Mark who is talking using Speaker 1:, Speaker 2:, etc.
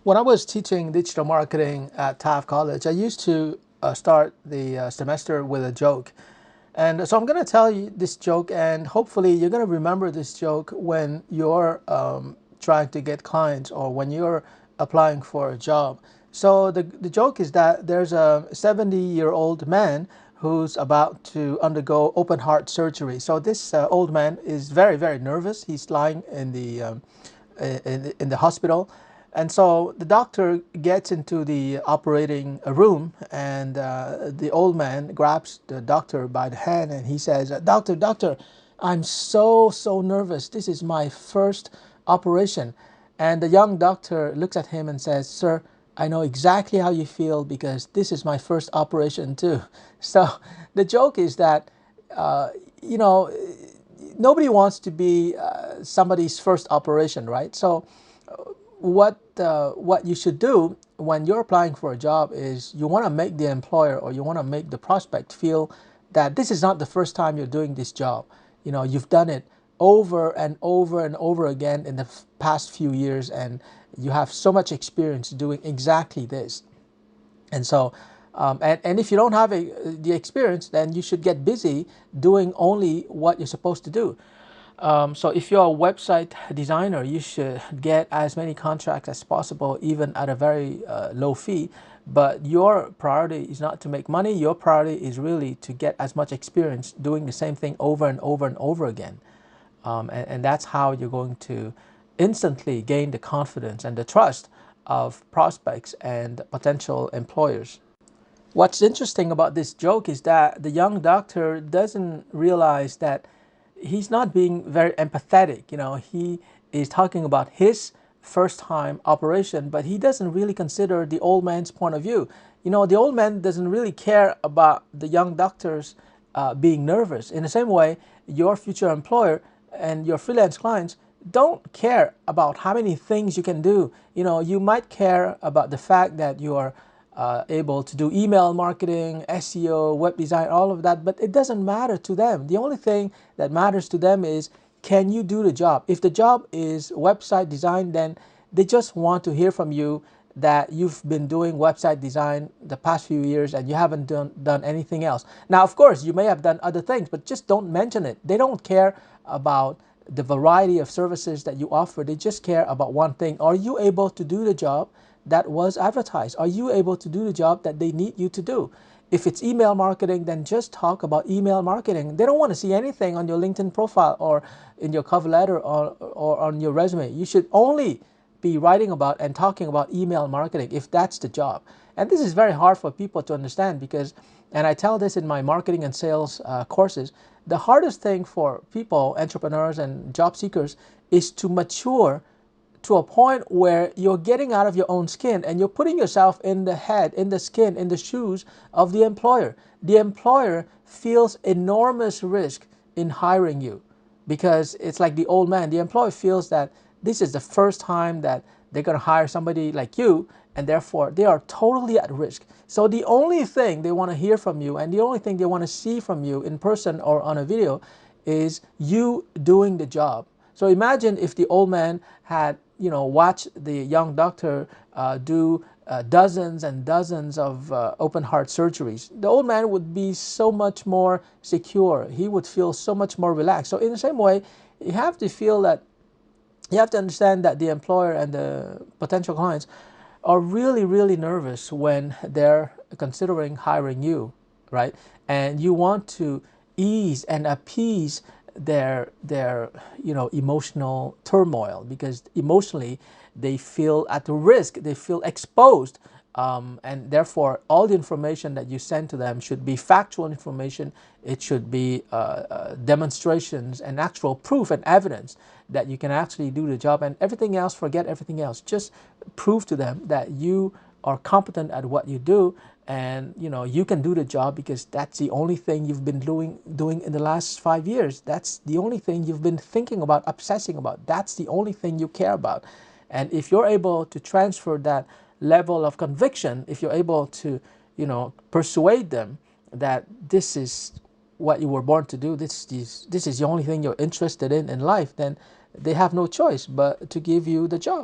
Speaker 1: When I was teaching digital marketing at Taft College, I used to start the semester with a joke. And so I'm going to tell you this joke, and hopefully you're going to remember this joke when you're trying to get clients or when you're applying for a job. So the joke is that there's a 70-year-old man who's about to undergo open heart surgery. So this old man is very, very nervous. He's lying in the hospital. And so the doctor gets into the operating room, and the old man grabs the doctor by the hand and he says, Doctor, I'm so nervous. This is my first operation. And the young doctor looks at him and says, Sir, I know exactly how you feel because this is my first operation too. So the joke is that, uh, you know, nobody wants to be somebody's first operation, right? So what you should do when you're applying for a job is you want to make the employer or you want to make the prospect feel that this is not the first time you're doing this job. You know, you've done it over and over and over again in the past few years, and you have so much experience doing exactly this. And so, and if you don't have the experience, then you should get busy doing only what you're supposed to do. So if you're a website designer, you should get as many contracts as possible, even at a very low fee. But your priority is not to make money. Your priority is really to get as much experience doing the same thing over and over and over again. And that's how you're going to instantly gain the confidence and the trust of prospects and potential employers. What's interesting about this joke is that the young doctor doesn't realize that he's not being very empathetic. You know, he is talking about his first time operation, but he doesn't really consider the old man's point of view. You know, the old man doesn't really care about the young doctors being nervous. In the same way, your future employer and your freelance clients don't care about how many things you can do. You know, you might care about the fact that you are able to do email marketing, SEO, web design, all of that, but it doesn't matter to them. The only thing that matters to them is, can you do the job? If the job is website design, then they just want to hear from you that you've been doing website design the past few years and you haven't done anything else. Now, of course, you may have done other things, but just don't mention it. They don't care about the variety of services that you offer. They just care about one thing. Are you able to do the job that was advertised? Are you able to do the job that they need you to do? If it's email marketing, then just talk about email marketing. They don't want to see anything on your LinkedIn profile or in your cover letter or on your resume. You should only be writing about and talking about email marketing if that's the job. And this is very hard for people to understand because, and I tell this in my marketing and sales courses, the hardest thing for people, entrepreneurs and job seekers, is to mature to a point where you're getting out of your own skin and you're putting yourself in the head, in the skin, in the shoes of the employer. The employer feels enormous risk in hiring you because it's like the old man. The employer feels that this is the first time that they're going to hire somebody like you, and therefore they are totally at risk. So the only thing they want to hear from you and the only thing they want to see from you in person or on a video is you doing the job. So imagine if the old man had, watched the young doctor do dozens and dozens of open heart surgeries. The old man would be so much more secure. He would feel so much more relaxed. So in the same way, you have to feel that, you have to understand that the employer and the potential clients are really, really nervous when they're considering hiring you, right? And you want to ease and appease their emotional turmoil, because emotionally they feel at risk, they feel exposed, and therefore all the information that you send to them should be factual information. It should be demonstrations and actual proof and evidence that you can actually do the job, and everything else, forget everything else. Just prove to them that you are competent at what you do, and you can do the job because that's the only thing you've been doing in the last 5 years. That's the only thing you've been thinking about, obsessing about. That's the only thing you care about. And if you're able to transfer that level of conviction, if you're able to persuade them that this is what you were born to do, this is the only thing you're interested in life, then they have no choice but to give you the job.